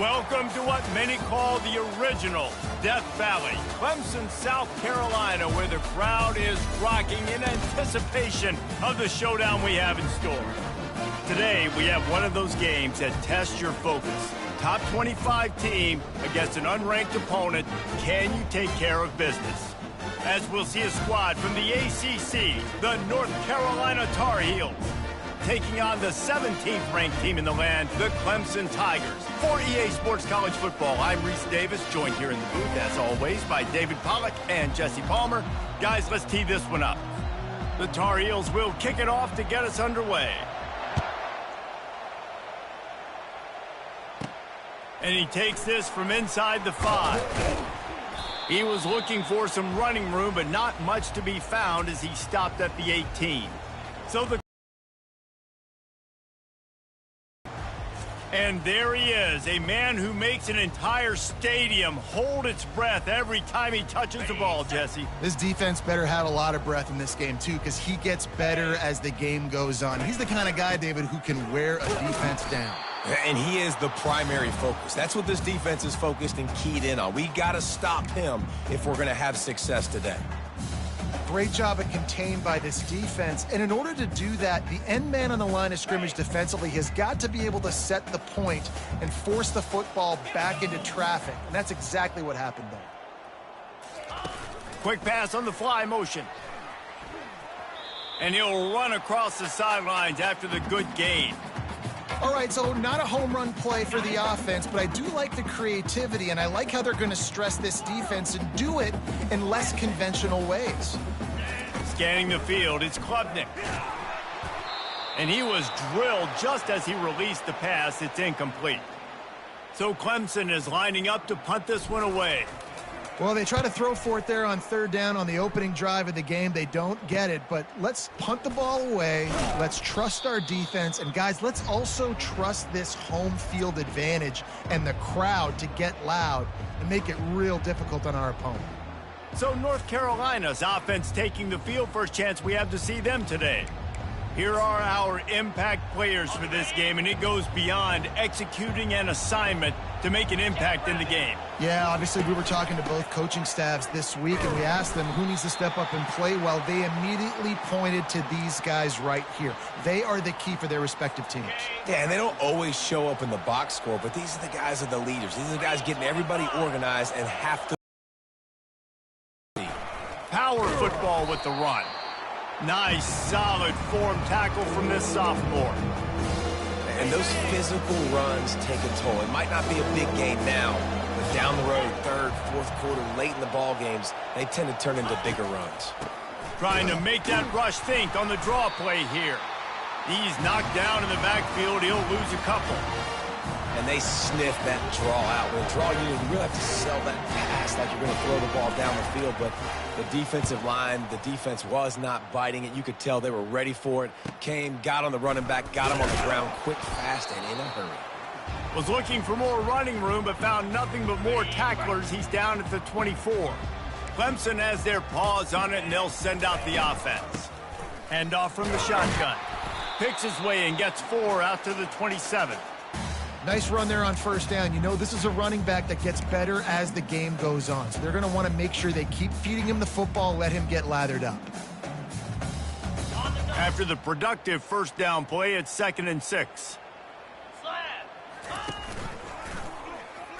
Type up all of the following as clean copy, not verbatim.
Welcome to what many call the original Death Valley, Clemson, South Carolina, where the crowd is rocking in anticipation of the showdown we have in store. Today, we have one of those games that tests your focus. Top 25 team against an unranked opponent. Can you take care of business? As we'll see a squad from the ACC, the North Carolina Tar Heels, taking on the 17th ranked team in the land, the Clemson Tigers. For EA Sports College Football, I'm Reese Davis, joined here in the booth, as always, by David Pollack and Jesse Palmer. Guys, let's tee this one up. The Tar Heels will kick it off to get us underway. And he takes this from inside the 5. He was looking for some running room, but not much to be found as he stopped at the 18. And there he is, a man who makes an entire stadium hold its breath every time he touches the ball, Jesse. This defense better have a lot of breath in this game, too, because he gets better as the game goes on. He's the kind of guy, David, who can wear a defense down. And he is the primary focus. That's what this defense is focused and keyed in on. We got to stop him if we're going to have success today. Great job at contained by this defense. And in order to do that, the end man on the line of scrimmage defensively has got to be able to set the point and force the football back into traffic. And that's exactly what happened there. Quick pass on the fly motion. And he'll run across the sidelines after the good gain. All right, so not a home run play for the offense, but I do like the creativity, and I like how they're going to stress this defense and do it in less conventional ways. Scanning the field, it's Klubnik. And he was drilled just as he released the pass. It's incomplete. So Clemson is lining up to punt this one away. Well, they try to throw for it there on third down on the opening drive of the game. They don't get it, but let's punt the ball away. Let's trust our defense. And, guys, let's also trust this home field advantage and the crowd to get loud and make it real difficult on our opponent. So North Carolina's offense taking the field. First chance we have to see them today. Here are our impact players for this game, and it goes beyond executing an assignment to make an impact in the game. Yeah, obviously we were talking to both coaching staffs this week, and we asked them who needs to step up and play well. They immediately pointed to these guys right here. They are the key for their respective teams. Yeah, and they don't always show up in the box score, but these are the guys that are the leaders. These are the guys getting everybody organized and have to. Power football with the run. Nice, solid form tackle from this sophomore. And those physical runs take a toll. It might not be a big game now, but down the road, third, fourth quarter, late in the ball games, they tend to turn into bigger runs. Trying to make that rush think on the draw play here. He's knocked down in the backfield. He'll lose a couple. And they sniff that draw out. With a draw unit, you really have to sell that pass like you're going to throw the ball down the field. But the defensive line, the defense was not biting it. You could tell they were ready for it. Came, got on the running back, got him on the ground quick, fast, and in a hurry. Was looking for more running room, but found nothing but more tacklers. He's down at the 24. Clemson has their paws on it, and they'll send out the offense. Hand off from the shotgun. Picks his way and gets 4 out to the 27. Nice run there on first down. You know, this is a running back that gets better as the game goes on. So they're going to want to make sure they keep feeding him the football, let him get lathered up. After the productive first down play, it's 2nd and 6.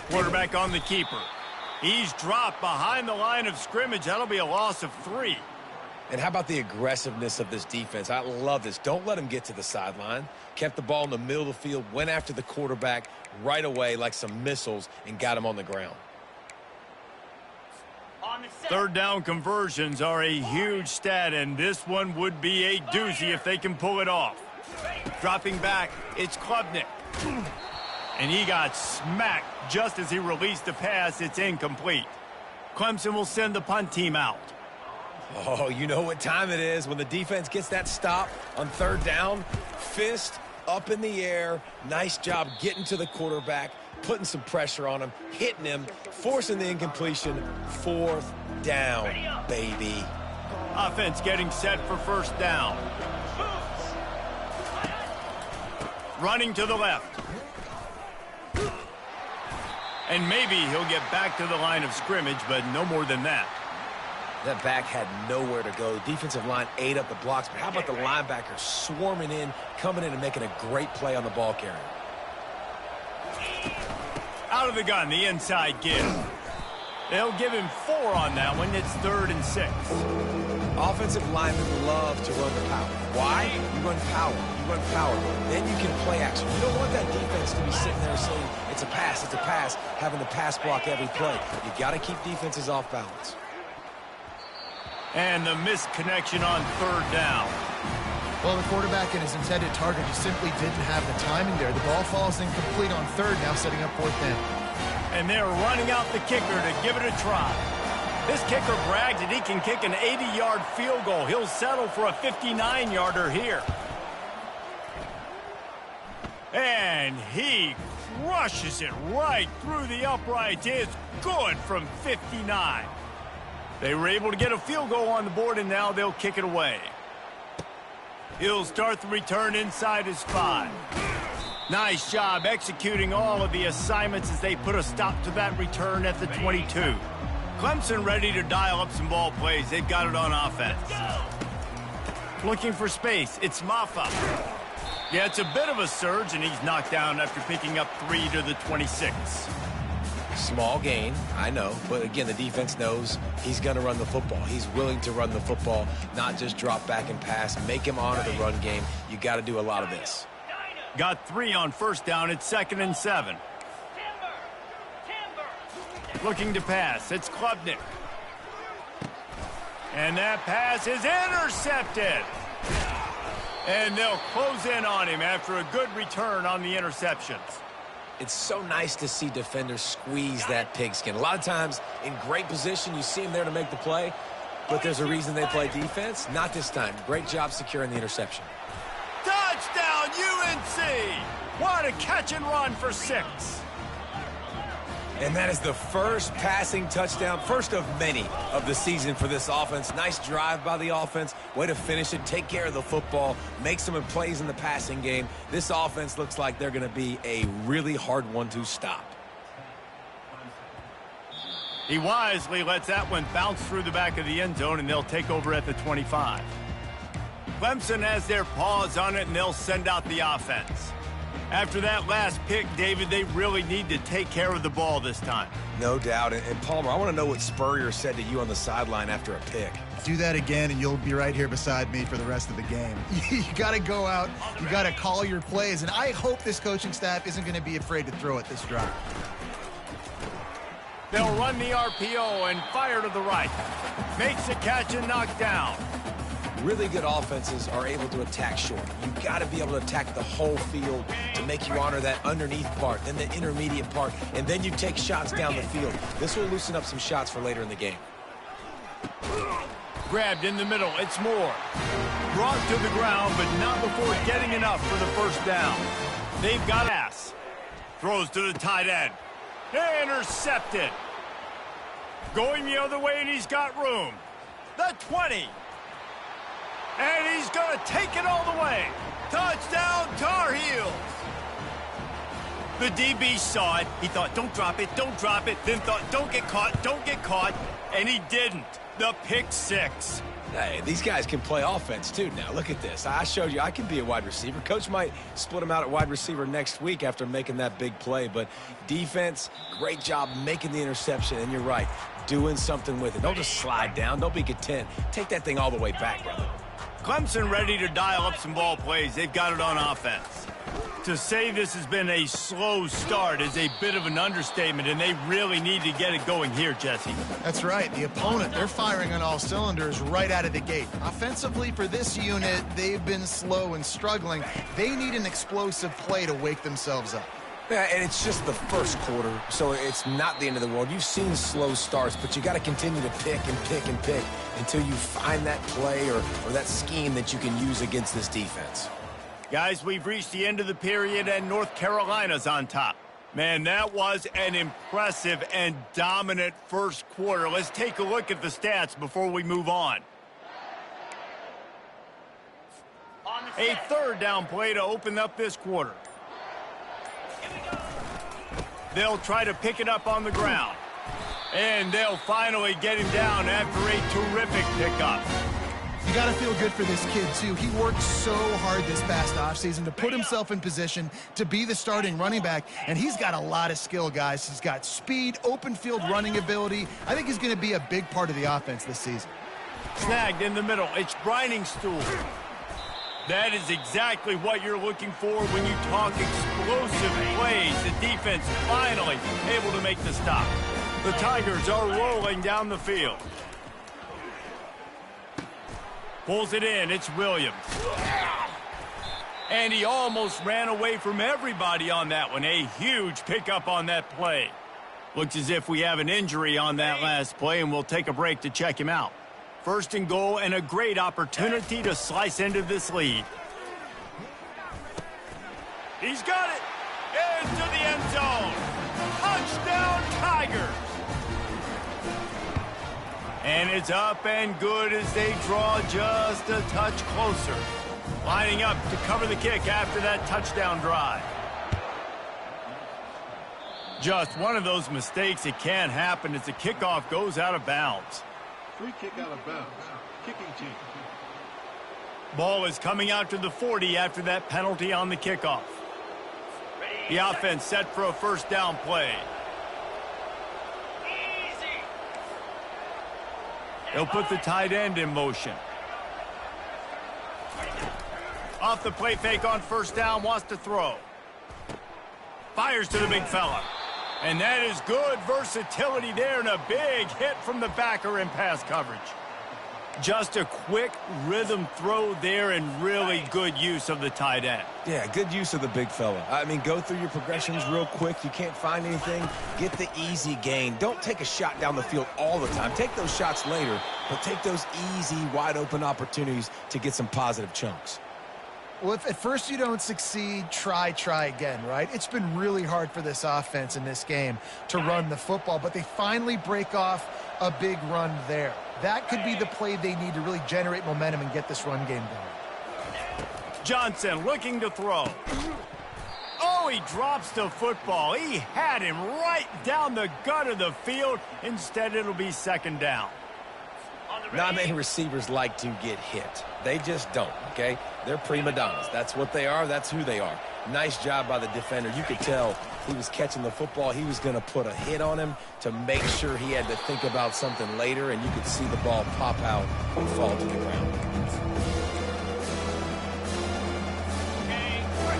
Quarterback on the keeper. He's dropped behind the line of scrimmage. That'll be a loss of 3. And how about the aggressiveness of this defense? I love this. Don't let them get to the sideline. Kept the ball in the middle of the field, went after the quarterback right away like some missiles, and got him on the ground. Third down conversions are a huge stat, and this one would be a doozy if they can pull it off. Dropping back, it's Klubnik. And he got smacked just as he released the pass. It's incomplete. Clemson will send the punt team out. Oh, you know what time it is when the defense gets that stop on third down. Fist up in the air. Nice job getting to the quarterback, putting some pressure on him, hitting him, forcing the incompletion. 4th down, baby. Offense getting set for first down. Running to the left. And maybe he'll get back to the line of scrimmage, but no more than that. That back had nowhere to go. The defensive line ate up the blocks, but how about the linebacker swarming in, coming in and making a great play on the ball carrier? Out of the gun, the inside give. They'll give him 4 on that one. It's 3rd and 6. Offensive linemen love to run the power. Why? You run power. You run power. Then you can play action. You don't want that defense to be sitting there saying, it's a pass, having to pass block every play. You got to keep defenses off balance. And the missed connection on 3rd down. Well, the quarterback and his intended target just simply didn't have the timing there. The ball falls incomplete on 3rd, now setting up 4th down. And they're running out the kicker to give it a try. This kicker bragged that he can kick an 80-yard field goal. He'll settle for a 59-yarder here. And he crushes it right through the uprights. It's good from 59. They were able to get a field goal on the board, and now they'll kick it away. He'll start the return inside his 5. Nice job executing all of the assignments as they put a stop to that return at the 22. Clemson ready to dial up some ball plays. They've got it on offense. Looking for space. It's Maffa. Yeah, it's a bit of a surge, and he's knocked down after picking up 3 to the 26. Small gain, I know, but again, the defense knows he's going to run the football. He's willing to run the football, not just drop back and pass. Make him honor the run game. You got to do a lot of this. Got 3 on 1st down. It's 2nd and 7. Looking to pass. It's Klubnik. And that pass is intercepted. And they'll close in on him after a good return on the interceptions. It's so nice to see defenders squeeze that pigskin. A lot of times in great position, you see them there to make the play, but there's a reason they play defense. Not this time. Great job securing the interception. Touchdown, UNC! What a catch and run for 6. And that is the first passing touchdown, first of many of the season for this offense. Nice drive by the offense. Way to finish it, take care of the football, make some plays in the passing game. This offense looks like they're going to be a really hard one to stop. He wisely lets that one bounce through the back of the end zone, and they'll take over at the 25. Clemson has their paws on it, and they'll send out the offense. After that last pick, David, they really need to take care of the ball this time. No doubt. And Palmer, I want to know what Spurrier said to you on the sideline after a pick. Do that again, and you'll be right here beside me for the rest of the game. You got to go out. You got to call your plays, and I hope this coaching staff isn't going to be afraid to throw it this drive. They'll run the RPO and fire to the right. Makes a catch and knocked down. Really good offenses are able to attack short. You've got to be able to attack the whole field to make you honor that underneath part, then the intermediate part, and then you take shots down the field. This will loosen up some shots for later in the game. Grabbed in the middle. It's Moore. Brought to the ground, but not before getting enough for the 1st down. They've got ass. Throws to the tight end. Intercepted. Going the other way, and he's got room. The 20. And he's going to take it all the way. Touchdown, Tar Heels. The DB saw it. He thought, don't drop it, don't drop it. Then thought, don't get caught. And he didn't. The pick 6. Hey, these guys can play offense, too. Now, look at this. I showed you I can be a wide receiver. Coach might split them out at wide receiver next week after making that big play. But defense, great job making the interception. And you're right, doing something with it. Don't just slide down. Don't be content. Take that thing all the way back, brother. Clemson ready to dial up some ball plays. They've got it on offense. To say this has been a slow start is a bit of an understatement, and they really need to get it going here, Jesse. That's right. The opponent, they're firing on all cylinders right out of the gate. Offensively, for this unit, they've been slow and struggling. They need an explosive play to wake themselves up. Yeah, and it's just the first quarter, so it's not the end of the world. You've seen slow starts, but you got to continue to pick and pick and pick until you find that play or that scheme that you can use against this defense. Guys, we've reached the end of the period, and North Carolina's on top. Man, that was an impressive and dominant first quarter. Let's take a look at the stats before we move on. A 3rd down play to open up this quarter. They'll try to pick it up on the ground. And they'll finally get him down after a terrific pickup. You got to feel good for this kid, too. He worked so hard this past offseason to put himself in position to be the starting running back, and he's got a lot of skill, guys. He's got speed, open field running ability. I think he's going to be a big part of the offense this season. Snagged in the middle. It's grinding stool. That is exactly what you're looking for when you talk explosive plays. The defense finally able to make the stop. The Tigers are rolling down the field. Pulls it in. It's Williams. And he almost ran away from everybody on that one. A huge pickup on that play. Looks as if we have an injury on that last play, and we'll take a break to check him out. First and goal, and a great opportunity to slice into this lead. He's got it. Into the end zone. Touchdown, Tigers. And it's up and good as they draw just a touch closer. Lining up to cover the kick after that touchdown drive. Just one of those mistakes that can happen as the kickoff goes out of bounds. Free kick out of bounds. Kicking team. Ball is coming out to the 40 after that penalty on the kickoff. The offense set for a first down play. They'll put the tight end in motion. Off the play fake on first down, wants to throw. Fires to the big fella. And that is good versatility there, and a big hit from the backer in pass coverage. Just a quick rhythm throw there, and really good use of the tight end. Yeah, good use of the big fella. I mean, go through your progressions real quick. You can't find anything, get the easy gain. Don't take a shot down the field all the time. Take those shots later, but take those easy, wide-open opportunities to get some positive chunks. Well, if at first you don't succeed, try again, right? It's been really hard for this offense in this game to run the football, but they finally break off a big run there. That could be the play they need to really generate momentum and get this run game going. Johnson looking to throw. Oh, he drops the football. He had him right down the gut of the field. Instead, it'll be second down. Not many receivers like to get hit. They just don't, okay? They're prima donnas. That's what they are. That's who they are. Nice job by the defender. You could tell he was catching the football. He was going to put a hit on him to make sure he had to think about something later, and you could see the ball pop out and fall to the ground.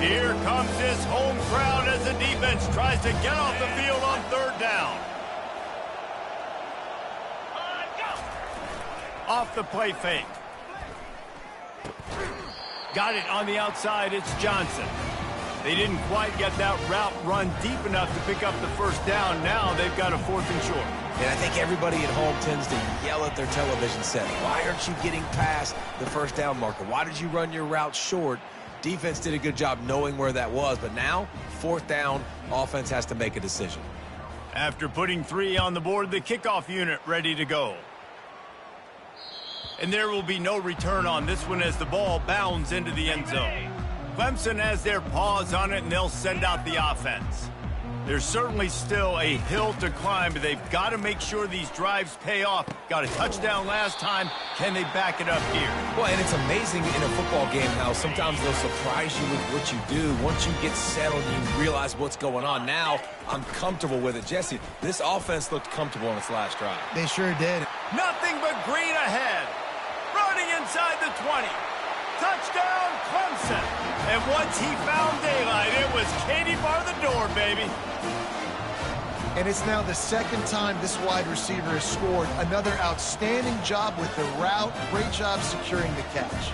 Here comes this home crowd as the defense tries to get off the field on third down. Off the play fake. Got it on the outside. It's Johnson. They didn't quite get that route run deep enough to pick up the first down. Now they've got a fourth and short. And I think everybody at home tends to yell at their television set. Why aren't you getting past the first down marker? Why did you run your route short? Defense did a good job knowing where that was. But now, fourth down, offense has to make a decision. After putting 3 on the board, the kickoff unit ready to go. And there will be no return on this one as the ball bounds into the end zone. Clemson has their paws on it, and they'll send out the offense. There's certainly still a hill to climb, but they've got to make sure these drives pay off. Got a touchdown last time. Can they back it up here? Well, and it's amazing in a football game how sometimes they'll surprise you with what you do. Once you get settled, you realize what's going on. Now, I'm comfortable with it. Jesse, this offense looked comfortable on its last drive. They sure did. Nothing but green ahead. Running inside the 20. Touchdown, Clemson. And once he found daylight, it was Katie bar the door, baby. And it's now the second time this wide receiver has scored. Another outstanding job with the route. Great job securing the catch.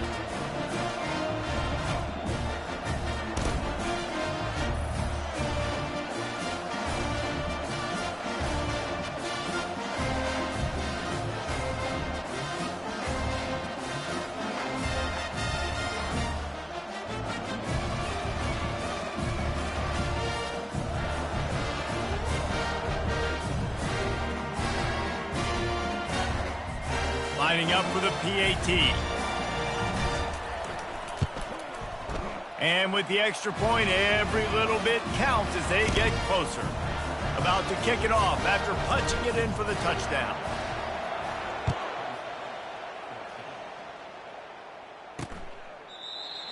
Lining up for the PAT. And with the extra point, every little bit counts as they get closer. about to kick it off after punching it in for the touchdown.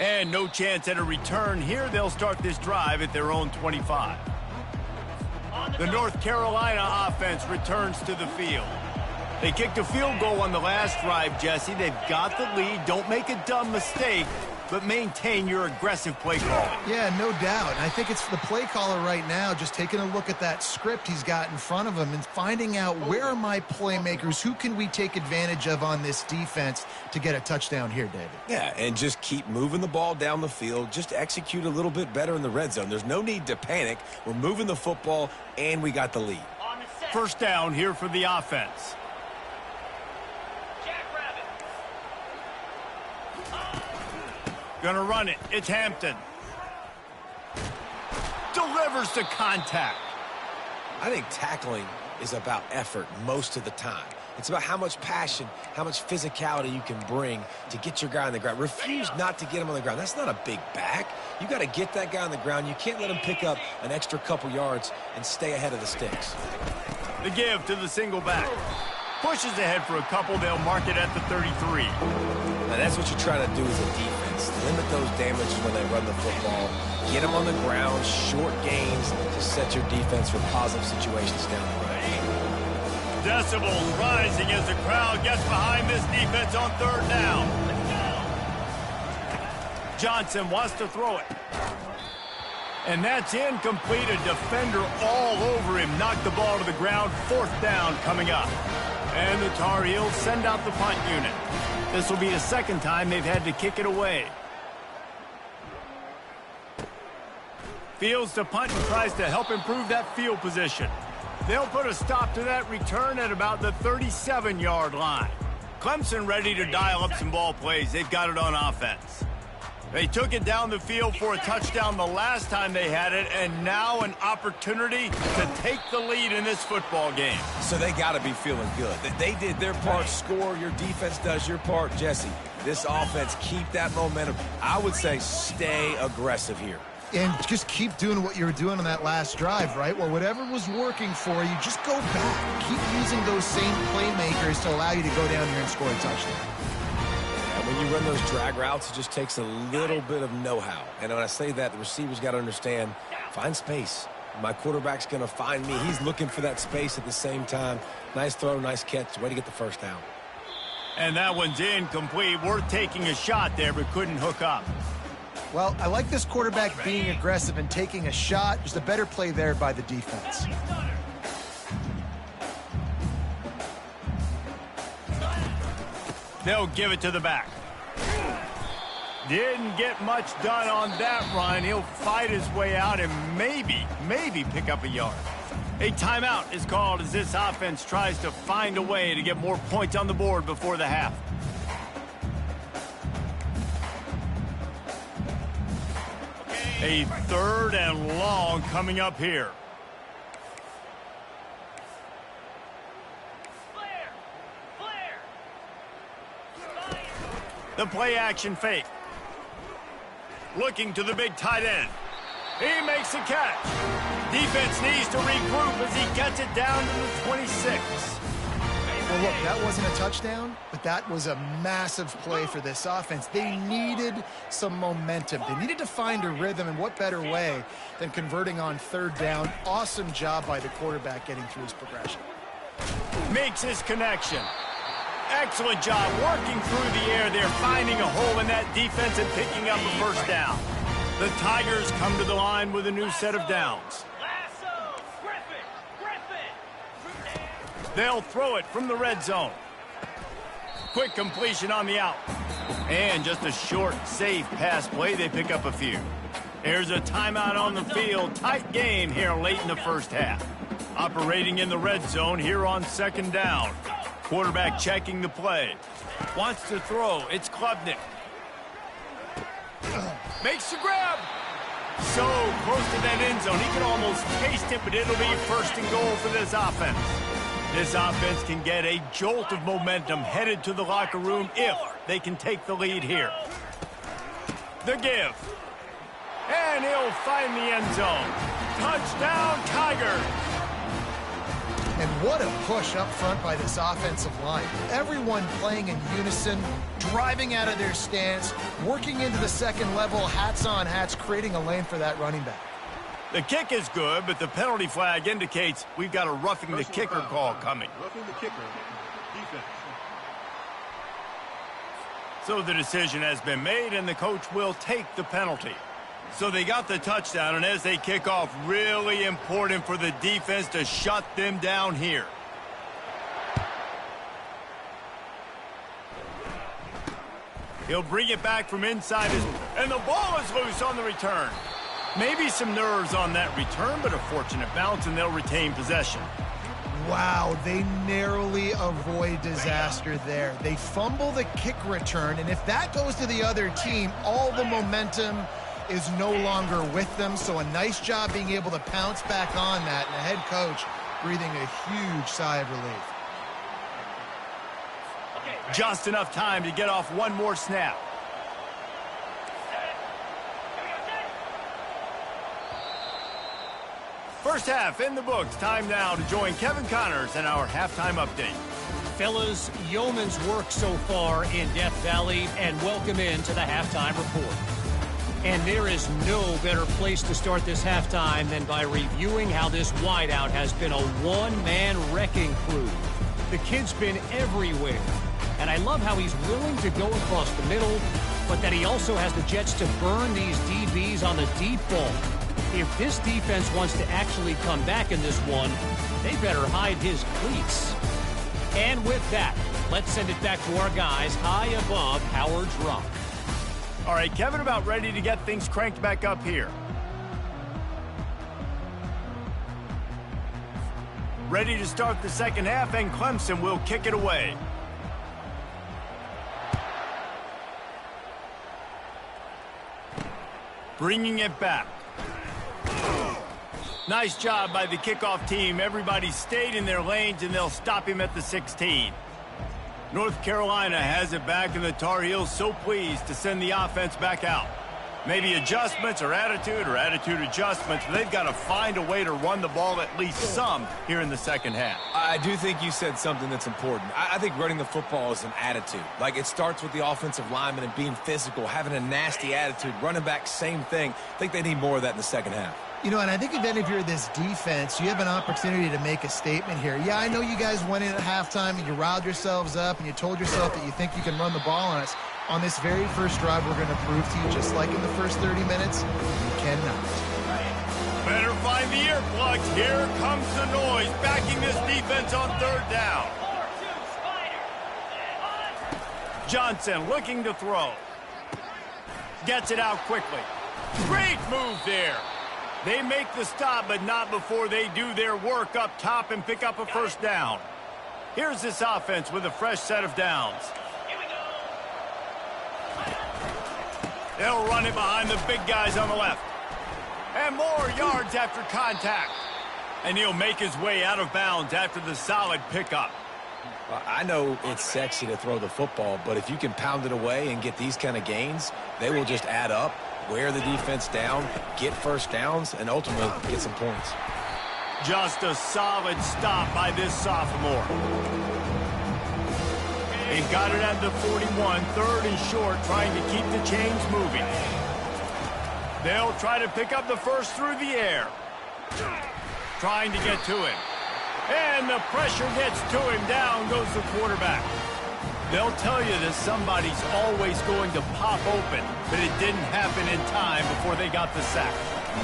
And no chance at a return here. They'll start this drive at their own 25. The North Carolina offense returns to the field. They kicked a field goal on the last drive, Jesse. They've got the lead. Don't make a dumb mistake, but maintain your aggressive play calling. Yeah, no doubt. And I think it's the play caller right now just taking a look at that script he's got in front of him and finding out where are my playmakers, who can we take advantage of on this defense to get a touchdown here, David. Yeah, and just keep moving the ball down the field. Just execute a little bit better in the red zone. There's no need to panic. We're moving the football, and we got the lead. First down here for the offense. Gonna run it. It's Hampton. Delivers the contact. I think tackling is about effort most of the time. It's about how much passion, how much physicality you can bring to get your guy on the ground. Refuse not to get him on the ground. That's not a big back. You got to get that guy on the ground. You can't let him pick up an extra couple yards and stay ahead of the sticks. The give to the single back. Pushes ahead for a couple. They'll mark it at the 33. Now that's what you try to do as a defense. Limit those damages when they run the football. Get them on the ground, short gains to set your defense for positive situations down the road. Decibels rising as the crowd gets behind this defense on third down. Johnson wants to throw it. And that's incomplete. A defender all over him. Knocked the ball to the ground. Fourth down coming up. And the Tar Heels send out the punt unit. This will be the second time they've had to kick it away. Fields to punt and tries to help improve that field position. They'll put a stop to that return at about the 37-yard line. Clemson ready to dial up some ball plays. They've got it on offense. They took it down the field for a touchdown the last time they had it, and now an opportunity to take the lead in this football game. So they got to be feeling good. They did their part, score. Your defense does your part. Jesse, this offense, keep that momentum. I would say stay aggressive here. And just keep doing what you were doing on that last drive, right? Well, whatever was working for you, just go back. Keep using those same playmakers to allow you to go down here and score a touchdown. And when you run those drag routes, it just takes a little bit of know-how. And when I say that, the receivers got to understand, find space. My quarterback's going to find me. He's looking for that space at the same time. Nice throw, nice catch. Way to get the first down. And that one's incomplete. Worth taking a shot there, but couldn't hook up. Well, I like this quarterback being aggressive and taking a shot. Just a better play there by the defense. They'll give it to the back. Didn't get much done on that run. He'll fight his way out and maybe pick up a yard. A timeout is called as this offense tries to find a way to get more points on the board before the half. A third and long coming up here. The play action fake. Looking to the big tight end. He makes a catch. Defense needs to regroup as he gets it down to the 26. Well, look, that wasn't a touchdown, but that was a massive play for this offense. They needed some momentum. They needed to find a rhythm, and what better way than converting on third down. Awesome job by the quarterback getting through his progression. Makes his connection. Excellent job working through the air there, finding a hole in that defense and picking up a first down. The Tigers come to the line with a new set of downs. They'll throw it from the red zone. Quick completion on the out. And just a short, safe pass play. They pick up a few. There's a timeout on the field. Tight game here late in the first half. Operating in the red zone here on second down. Quarterback checking the play. Wants to throw. It's Klubnik. Makes the grab. So close to that end zone. He can almost taste it, but it'll be first and goal for this offense. This offense can get a jolt of momentum headed to the locker room if they can take the lead here. The give. And he'll find the end zone. Touchdown, Tigers. And what a push up front by this offensive line. Everyone playing in unison, driving out of their stance, working into the second level, hats on hats, creating a lane for that running back. The kick is good, but the penalty flag indicates we've got a roughing the kicker call coming. Roughing the kicker. Defense. So the decision has been made, and the coach will take the penalty. So they got the touchdown, and as they kick off, really important for the defense to shut them down here. He'll bring it back from inside his, and the ball is loose on the return. Maybe some nerves on that return, but a fortunate bounce, and they'll retain possession. Wow, they narrowly avoid disaster there. They fumble the kick return, and if that goes to the other team, all the momentum is no longer with them. So a nice job being able to pounce back on that, and the head coach breathing a huge sigh of relief. Just enough time to get off one more snap. First half in the books. Time now to join Kevin Connors in our halftime update. Fellas, yeoman's work so far in Death Valley, and welcome into the halftime report. And there is no better place to start this halftime than by reviewing how this wideout has been a one-man wrecking crew. The kid's been everywhere, and I love how he's willing to go across the middle, but that he also has the jets to burn these DBs on the deep ball. If this defense wants to actually come back in this one, they better hide his cleats. And with that, let's send it back to our guys high above Howard's Rock. All right, Kevin, about ready to get things cranked back up here. Ready to start the second half, and Clemson will kick it away. Bringing it back. Nice job by the kickoff team. Everybody stayed in their lanes, and they'll stop him at the 16. North Carolina has it back, and the Tar Heels so pleased to send the offense back out. Maybe adjustments or attitude adjustments, but they've got to find a way to run the ball at least some here in the second half. I do think you said something that's important. I think running the football is an attitude. Like, it starts with the offensive lineman and being physical, having a nasty attitude. Running back, same thing. I think they need more of that in the second half. You know, and I think if you're this defense, you have an opportunity to make a statement here. Yeah, I know you guys went in at halftime and you riled yourselves up and you told yourself that you think you can run the ball on us. On this very first drive, we're going to prove to you, just like in the first 30 minutes, you cannot. Better find the earplugs. Here comes the noise, backing this defense on third down. Johnson looking to throw. Gets it out quickly. Great move there. They make the stop, but not before they do their work up top and pick up a first down. Here's this offense with a fresh set of downs. They'll run it behind the big guys on the left. And more yards after contact. And he'll make his way out of bounds after the solid pickup. Well, I know it's sexy to throw the football, but if you can pound it away and get these kind of gains, they will just add up, wear the defense down, get first downs, and ultimately get some points. Just a solid stop by this sophomore. They've got it at the 41, third and short, trying to keep the chains moving. They'll try to pick up the first through the air. Trying to get to him. And the pressure gets to him. Down goes the quarterback. They'll tell you that somebody's always going to pop open, but it didn't happen in time before they got the sack.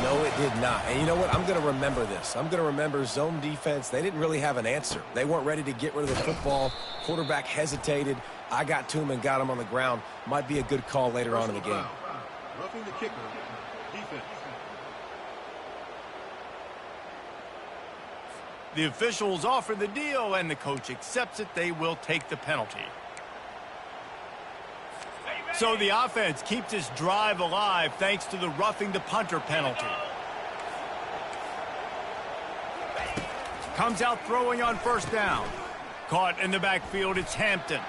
No, it did not. And you know what? I'm going to remember this. I'm going to remember zone defense. They didn't really have an answer. They weren't ready to get rid of the football. Quarterback hesitated. I got to him and got him on the ground. Might be a good call later on in the game. Roughing the kicker. Defense. The officials offer the deal, and the coach accepts it. They will take the penalty. So the offense keeps this drive alive thanks to the roughing the punter penalty. Comes out throwing on first down. Caught in the backfield, it's Hampton.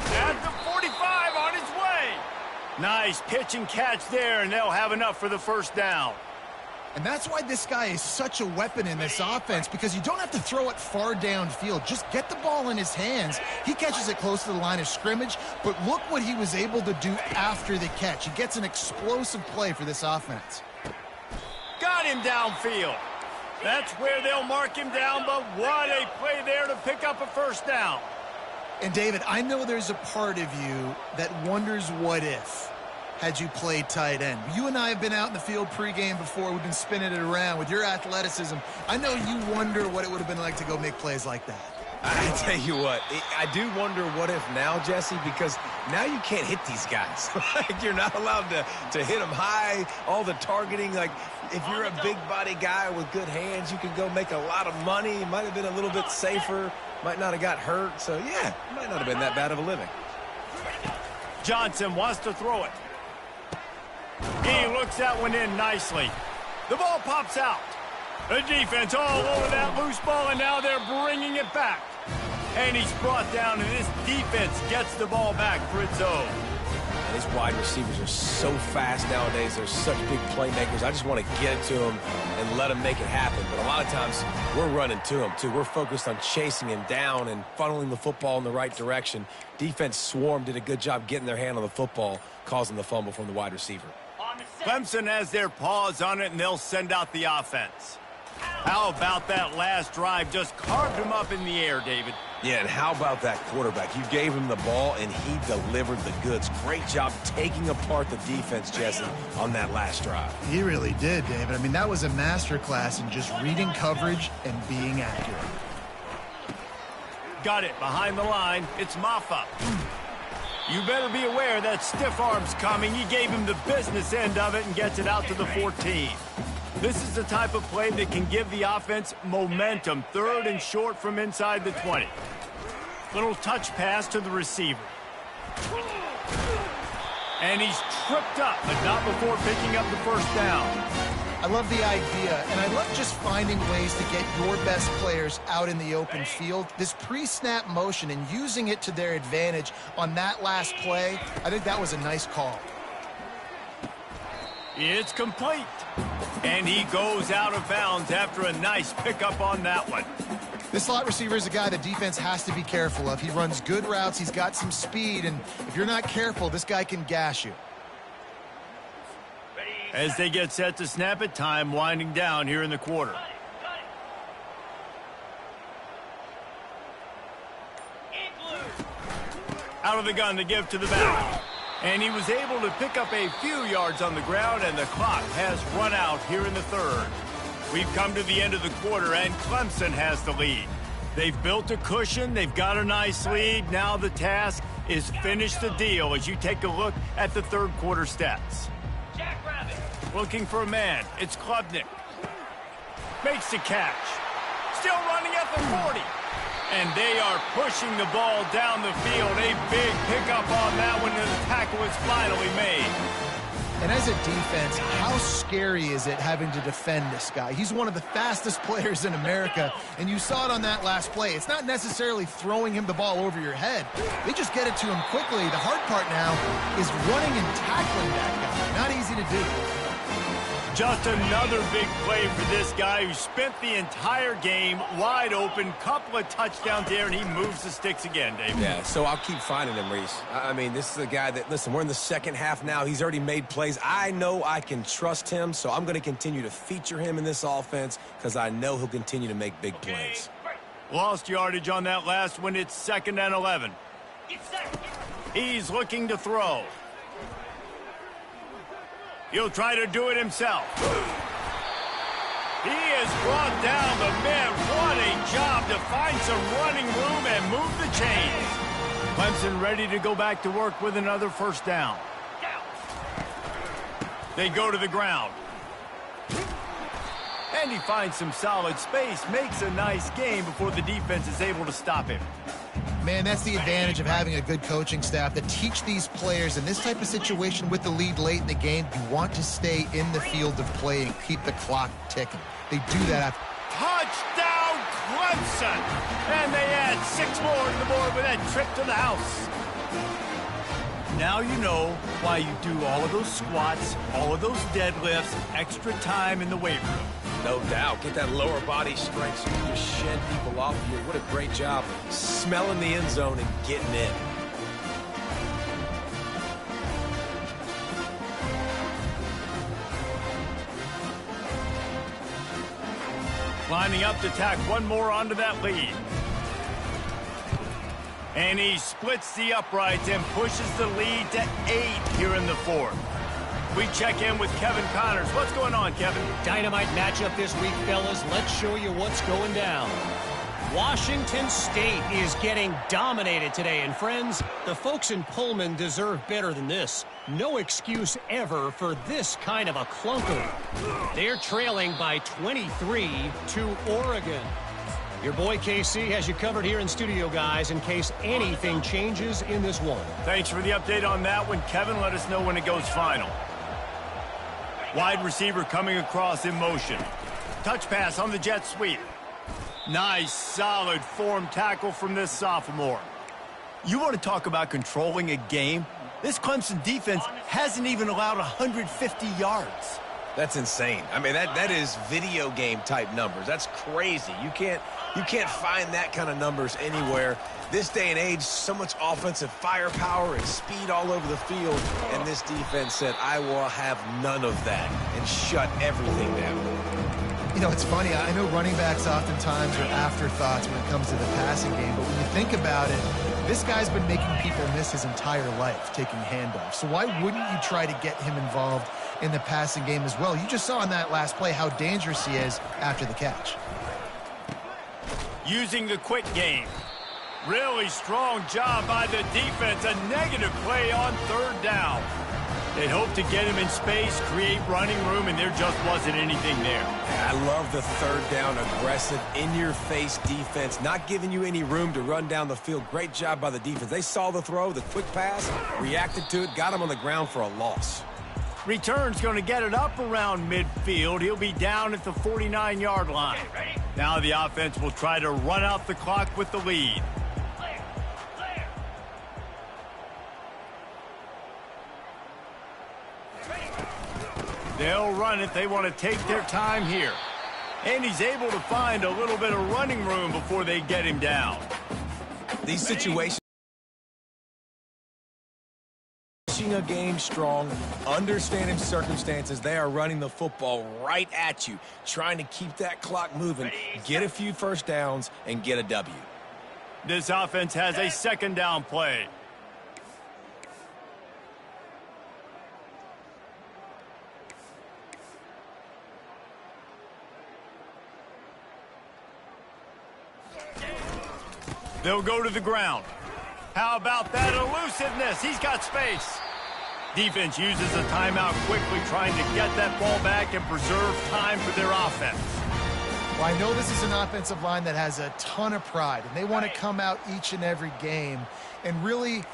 At the 45 on his way. Nice pitch and catch there, and they'll have enough for the first down. And that's why this guy is such a weapon in this offense, because you don't have to throw it far downfield. Just get the ball in his hands. He catches it close to the line of scrimmage, but look what he was able to do after the catch. He gets an explosive play for this offense. Got him downfield. That's where they'll mark him down, but what a play there to pick up a first down. And, David, I know there's a part of you that wonders what if had you played tight end. You and I have been out in the field pregame before. We've been spinning it around with your athleticism. I know you wonder what it would have been like to go make plays like that. I tell you what, I do wonder what if now, Jesse, because now you can't hit these guys. Like, you're not allowed to hit them high, all the targeting. Like, if you're a big body guy with good hands, you can go make a lot of money. It might have been a little bit safer, might not have got hurt. So, yeah, it might not have been that bad of a living. Johnson wants to throw it. He looks that one in nicely. The ball pops out. The defense all over that loose ball, and now they're bringing it back. And he's brought down, and this defense gets the ball back for its own. These wide receivers are so fast nowadays. They're such big playmakers. I just want to get it to them and let them make it happen. But a lot of times, we're running to them, too. We're focused on chasing him down and funneling the football in the right direction. Defense swarm did a good job getting their hand on the football, causing the fumble from the wide receiver. Clemson has their paws on it, and they'll send out the offense. How about that last drive? Just carved him up in the air, David. Yeah, and how about that quarterback? You gave him the ball, and he delivered the goods. Great job taking apart the defense, Jesse, on that last drive. He really did, David. I mean, that was a masterclass in just reading coverage and being accurate. Got it behind the line. It's Maffa. You better be aware that stiff arm's coming. He gave him the business end of it and gets it out to the 14. This is the type of play that can give the offense momentum. Third and short from inside the 20. Little touch pass to the receiver. And he's tripped up, but not before picking up the first down. I love the idea, and I love just finding ways to get your best players out in the open field. This pre-snap motion and using it to their advantage on that last play, I think that was a nice call. It's complete. And he goes out of bounds after a nice pickup on that one. This slot receiver is a guy the defense has to be careful of. He runs good routes, he's got some speed, and if you're not careful, this guy can gash you. As they get set to snap it, time winding down here in the quarter. Out of the gun to give to the back. And he was able to pick up a few yards on the ground, and the clock has run out here in the third. We've come to the end of the quarter, and Clemson has the lead. They've built a cushion. They've got a nice lead. Now the task is finish the deal as you take a look at the third quarter stats. Looking for a man. It's Klubnik. Makes the catch. Still running at the 40. And they are pushing the ball down the field. A big pickup on that one, and the tackle is finally made. And as a defense, how scary is it having to defend this guy? He's one of the fastest players in America, and you saw it on that last play. It's not necessarily throwing him the ball over your head. They just get it to him quickly. The hard part now is running and tackling that guy. Not easy to do. Just another big play for this guy who spent the entire game wide open. Couple of touchdowns there, and he moves the sticks again, David. Yeah, so I'll keep finding him, Reese. I mean, this is a guy that, listen, we're in the second half now. He's already made plays. I know I can trust him, so I'm going to continue to feature him in this offense because I know he'll continue to make big plays. Lost yardage on that last one. It's 2nd and 11. He's looking to throw. He'll try to do it himself. He has brought down the man. What a job to find some running room and move the chains. Clemson ready to go back to work with another first down. They go to the ground. And he finds some solid space, makes a nice game before the defense is able to stop him. Man, that's the advantage of having a good coaching staff that teach these players in this type of situation with the lead late in the game. You want to stay in the field of play and keep the clock ticking. They do that. Touchdown, Clemson! And they add 6 more to the board with that trip to the house. Now you know why you do all of those squats, all of those deadlifts, extra time in the weight room. No doubt. Get that lower body strength so you can just shed people off of you. What a great job smelling the end zone and getting in. Lining up to tack one more onto that lead. And he splits the uprights and pushes the lead to 8 here in the fourth. We check in with Kevin Connors. What's going on, Kevin? Dynamite matchup this week, fellas. Let's show you what's going down. Washington State is getting dominated today. And friends, the folks in Pullman deserve better than this. No excuse ever for this kind of a clunker. They're trailing by 23 to Oregon. Your boy KC has you covered here in studio, guys, in case anything changes in this one. Thanks for the update on that one, Kevin. Let us know when it goes final. Wide receiver coming across in motion. Touch pass on the jet sweep. Nice, solid form tackle from this sophomore. You want to talk about controlling a game? This Clemson defense hasn't even allowed 150 yards. That's insane. I mean, that is video game type numbers. That's crazy. You can't find that kind of numbers anywhere. This day and age, so much offensive firepower and speed all over the field, and this defense said, I will have none of that, and shut everything down. You know, it's funny. I know running backs oftentimes are afterthoughts when it comes to the passing game, but when you think about it, this guy's been making people miss his entire life taking handoffs. So why wouldn't you try to get him involved in the passing game as well? You just saw in that last play how dangerous he is after the catch. Using the quick game. Really strong job by the defense. A negative play on third down. They hoped to get him in space, create running room, and there just wasn't anything there. I love the third down, aggressive, in-your-face defense, not giving you any room to run down the field. Great job by the defense. They saw the throw, the quick pass, reacted to it, got him on the ground for a loss. Return's going to get it up around midfield. He'll be down at the 49-yard line. Now the offense will try to run out the clock with the lead. They'll run it. They want to take their time here. And he's able to find a little bit of running room before they get him down. These situations, finishing a game strong, understanding circumstances, they are running the football right at you, trying to keep that clock moving, get a few first downs, and get a W. This offense has a second down play. They'll go to the ground. How about that elusiveness? He's got space. Defense uses a timeout quickly, trying to get that ball back and preserve time for their offense. Well, I know this is an offensive line that has a ton of pride, and they want to come out each and every game and really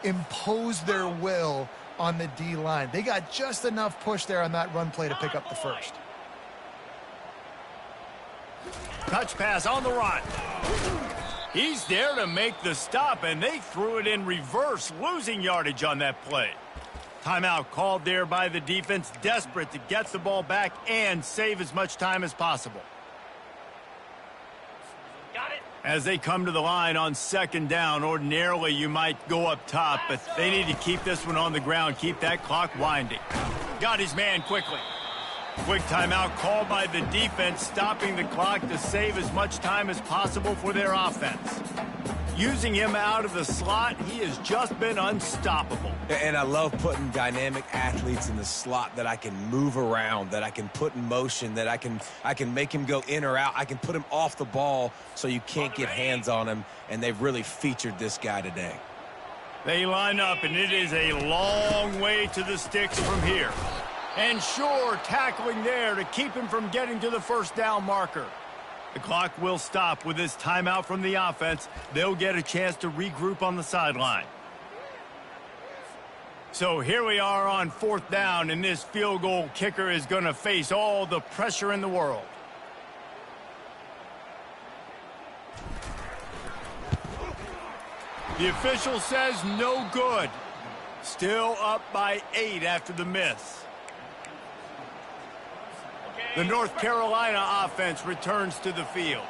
impose their will on the D-line. They got just enough push there on that run play to pick up the first. Touch pass on the run. He's there to make the stop, and they threw it in reverse, losing yardage on that play. Timeout called there by the defense, desperate to get the ball back and save as much time as possible. Got it. As they come to the line on second down, ordinarily you might go up top, but they need to keep this one on the ground, keep that clock winding. Got his man quickly. Quick timeout called by the defense, stopping the clock to save as much time as possible for their offense. Using him out of the slot, he has just been unstoppable. And I love putting dynamic athletes in the slot that I can move around, that I can put in motion, that I can make him go in or out. I can put him off the ball so you can't get hands on him, and they've really featured this guy today. They line up, and it is a long way to the sticks from here. And sure, tackling there to keep him from getting to the first down marker. The clock will stop with this timeout from the offense. They'll get a chance to regroup on the sideline. So here we are on fourth down, and this field goal kicker is going to face all the pressure in the world. The official says no good. Still up by 8 after the miss. The North Carolina offense returns to the field.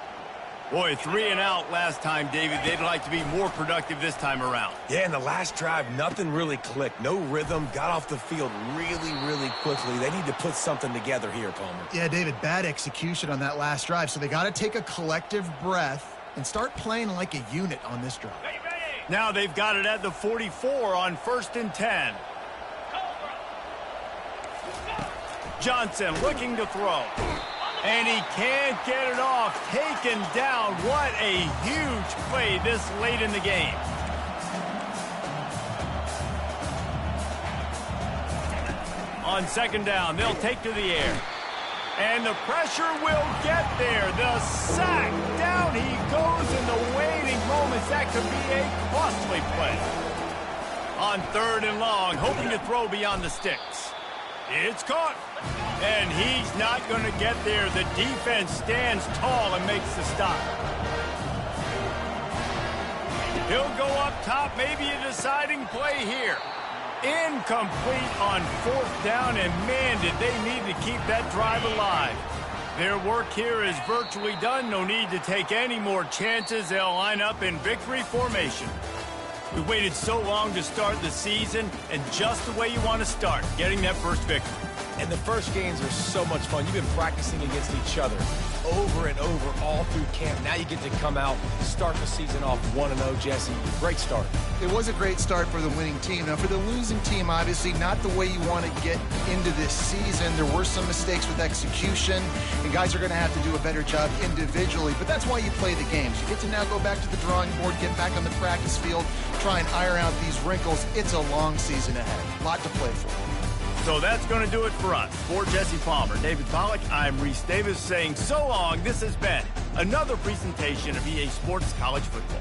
Boy, 3 and out last time, David. They'd like to be more productive this time around. Yeah, in the last drive, nothing really clicked. No rhythm, got off the field really quickly. They need to put something together here, Palmer. Yeah, David, bad execution on that last drive, so they got to take a collective breath and start playing like a unit on this drive. Now they've got it at the 44 on 1st and 10. Johnson looking to throw. And he can't get it off. Taken down. What a huge play this late in the game. On 2nd down, they'll take to the air. And the pressure will get there. The sack. Down he goes in the waiting moments. That could be a costly play. On 3rd and long, hoping to throw beyond the sticks. It's caught. And he's not going to get there. The defense stands tall and makes the stop. He'll go up top. Maybe a deciding play here. Incomplete on 4th down, and man, did they need to keep that drive alive. Their work here is virtually done. No need to take any more chances. They'll line up in victory formation. We waited so long to start the season, and just the way you want to start, getting that first victory. And the first games are so much fun. You've been practicing against each other over and over all through camp. Now you get to come out, start the season off 1-0, Jesse. Great start. It was a great start for the winning team. Now, for the losing team, obviously not the way you want to get into this season. There were some mistakes with execution, and guys are going to have to do a better job individually. But that's why you play the games. You get to now go back to the drawing board, get back on the practice field, try and iron out these wrinkles. It's a long season ahead. A lot to play for. So that's going to do it for us. For Jesse Palmer, David Pollack, I'm Reese Davis saying so long. This has been another presentation of EA Sports College Football.